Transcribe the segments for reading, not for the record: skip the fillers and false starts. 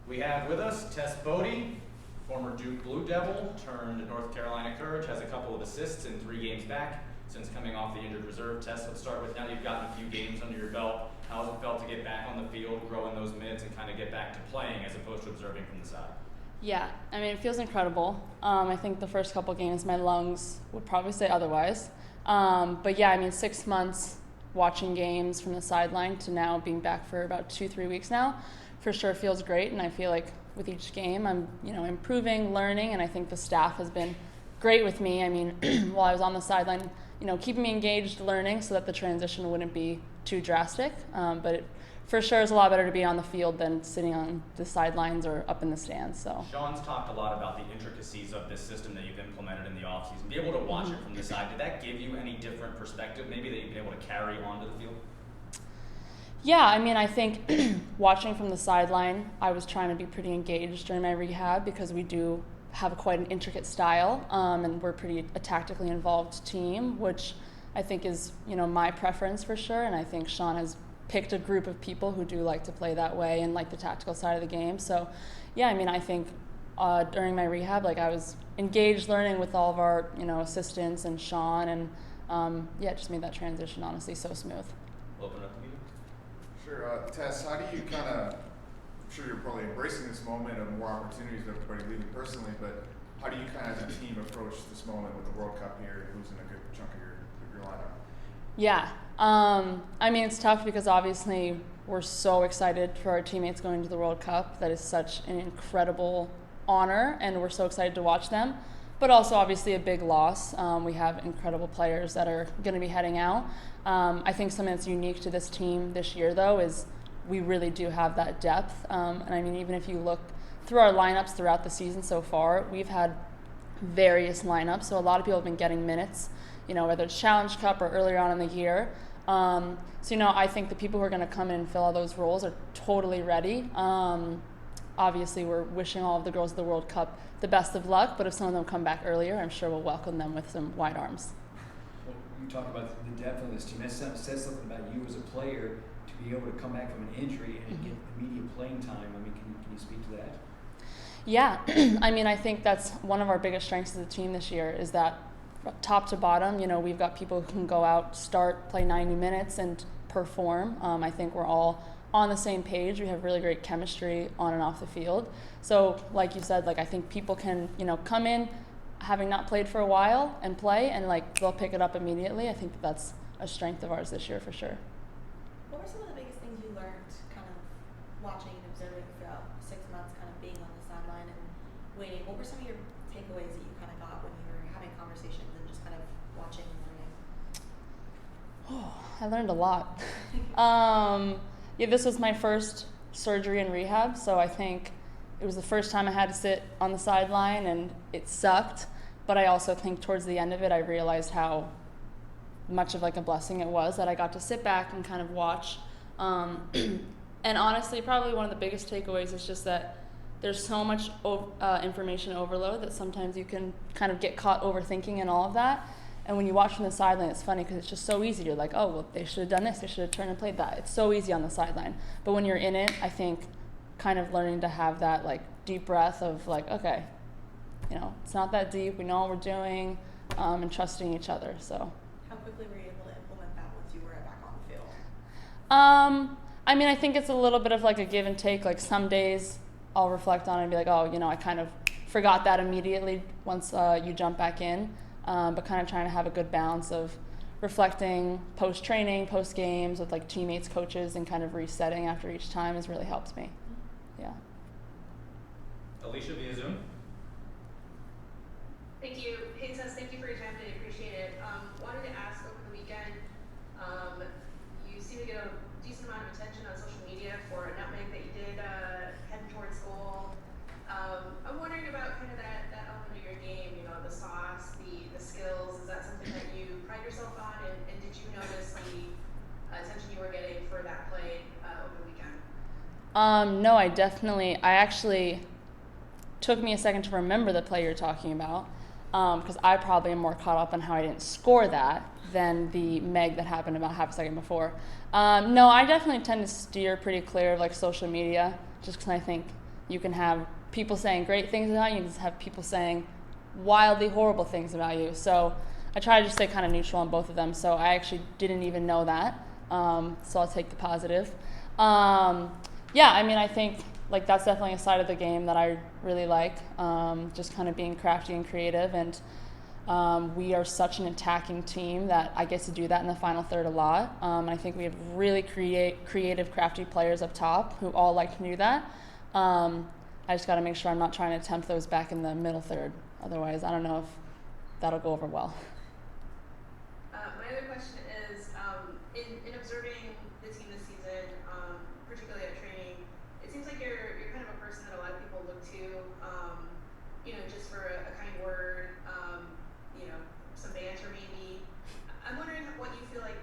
We have with us Tess Boade, former Duke Blue Devil turned North Carolina Courage, has a couple of assists in 3 games back since coming off the injured reserve. Tess, let's start with, now that you've gotten a few games under your belt, how has it felt to get back on the field, grow in those minutes, and kind of get back to playing as opposed to observing from the side? Yeah, I mean, it feels incredible. I think the first couple games, my lungs would probably say otherwise. But yeah, I mean, 6 months watching games from the sideline to now being back for about 2-3 weeks now, for sure feels great. And I feel like with each game, I'm, improving, learning, and I think the staff has been great with me. I mean, while I was on the sideline, keeping me engaged, learning, so that the transition wouldn't be too drastic. But it for sure is a lot better to be on the field than sitting on the sidelines or up in the stands. So Sean's talked a lot about the intricacies of this system that you've implemented in the offseason. Be able to watch it from the side, did that give you any different perspective maybe that you've been able to carry onto the field? yeah, I mean, I think watching from the sideline, I was trying to be pretty engaged during my rehab because we do have quite an intricate style, and we're a tactically involved team, which I think is, my preference for sure. And I think Sean has picked a group of people who do like to play that way and like the tactical side of the game. So, yeah, I mean, I think during my rehab, I was engaged, learning with all of our, assistants and Sean, and it just made that transition honestly so smooth. We'll open it up to you. Sure. Tess, how do you kind of, I'm sure you're probably embracing this moment of more opportunities with everybody leaving personally, but how do you kind of as a team approach this moment with the World Cup here and losing a good chunk of your lineup? Yeah. I mean, it's tough because obviously we're so excited for our teammates going to the World Cup. That is such an incredible honor, and we're so excited to watch them. But also obviously a big loss. We have incredible players that are going to be heading out. I think something that's unique to this team this year, though, is we really do have that depth. And I mean, even if you look through our lineups throughout the season so far, we've had various lineups. So a lot of people have been getting minutes, whether it's Challenge Cup or earlier on in the year. I think the people who are going to come in and fill all those roles are totally ready. Obviously, we're wishing all of the girls of the World Cup the best of luck, but if some of them come back earlier, I'm sure we'll welcome them with some wide arms. Well, you talk about the depth of this team. That says something about you as a player to be able to come back from an injury and get immediate playing time. I mean, can you speak to that? Yeah, I mean, I think that's one of our biggest strengths as a team this year is that top to bottom, we've got people who can go out, start, play 90 minutes, and perform. I think we're all on the same page. We have really great chemistry on and off the field. So, like you said, I think people can, come in having not played for a while and play, and they'll pick it up immediately. I think that's a strength of ours this year for sure. What were some of the biggest things you learned kind of watching and observing throughout 6 months, kind of being on the sideline and waiting? What were some of your takeaways that you kind of got when you were having conversations and just kind of watching and learning? Oh, I learned a lot. This was my first surgery in rehab, so I think it was the first time I had to sit on the sideline, and it sucked. But I also think towards the end of it, I realized how much of a blessing it was that I got to sit back and kind of watch. And honestly, probably one of the biggest takeaways is just that there's so much information overload that sometimes you can kind of get caught overthinking and all of that. And when you watch from the sideline, it's funny because it's just so easy. You're like, oh, well, they should have done this. They should have turned and played that. It's so easy on the sideline. But when you're in it, I think kind of learning to have that deep breath of okay, it's not that deep. We know what we're doing, and trusting each other. So. How quickly were you able to implement that once you were back on the field? I mean, I think it's a little bit of a give and take. Some days I'll reflect on it and be I kind of forgot that immediately once you jump back in. But kind of trying to have a good balance of reflecting post-training, post-games with teammates, coaches, and kind of resetting after each time has really helped me. Yeah. Alicia via Zoom. Thank you. Hey, Tess, thank you for your time today. Appreciate it. Wanted to ask over the weekend, you seem to get a decent amount of attention on social media for a nutmeg that you did heading towards goal. I'm wondering about kind of that element of your game, the sauce, the skills. Is that something that you pride yourself on? And did you notice the attention you were getting for that play over the weekend? No, I actually took me a second to remember the play you're talking about, because I probably am more caught up on how I didn't score that than the Meg that happened about half a second before. No, I definitely tend to steer pretty clear of social media, just because I think you can have people saying great things about you, and just have people saying wildly horrible things about you. So I try to just stay kind of neutral on both of them. So I actually didn't even know that. So I'll take the positive. Yeah, I mean, I think like that's definitely a side of the game that I really like. Just kind of being crafty and creative, and we are such an attacking team that I get to do that in the final third a lot. I think we have really creative, crafty players up top who all like to do that. I just got to make sure I'm not trying to tempt those back in the middle third. Otherwise, I don't know if that'll go over well. My other question is, in observing the team this season, particularly at training, it seems like you're kind of a person that a lot of people look to, just for a kind word, some banter maybe. I'm wondering what you feel like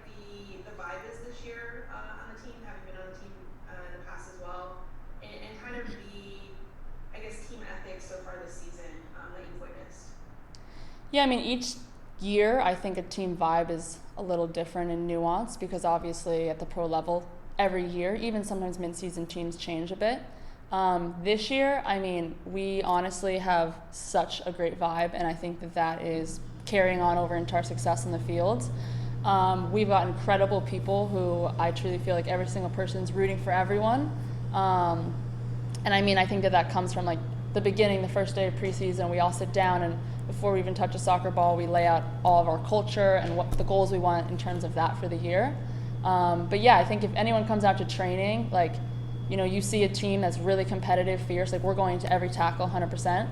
the vibe is this year on the team, having been on the team in the past as well, and kind of I guess, team ethics so far this season that you've witnessed. Yeah, I mean, each year I think a team vibe is a little different and nuanced because obviously at the pro level, every year, even sometimes mid-season teams change a bit. This year, I mean, we honestly have such a great vibe, and I think that is carrying on over into our success in the field. We've got incredible people who I truly feel like every single person's rooting for everyone. And I mean, I think that comes from like the beginning, the first day of preseason, we all sit down and before we even touch a soccer ball, we lay out all of our culture and what the goals we want in terms of that for the year. But yeah, I think if anyone comes out to training, like, you see a team that's really competitive, fierce, like we're going to every tackle 100%,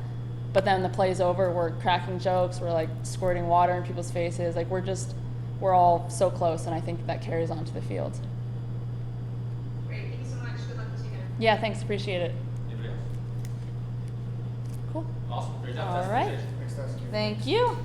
but then the play's over, we're cracking jokes, we're like squirting water in people's faces, like we're all so close, and I think that carries on to the field. Great, thank you so much. Good luck this weekend. Yeah, thanks, appreciate it. Anybody else? Cool. Awesome. Great job, All Tess. right. Appreciate it. Thanks, Tess. Thank you.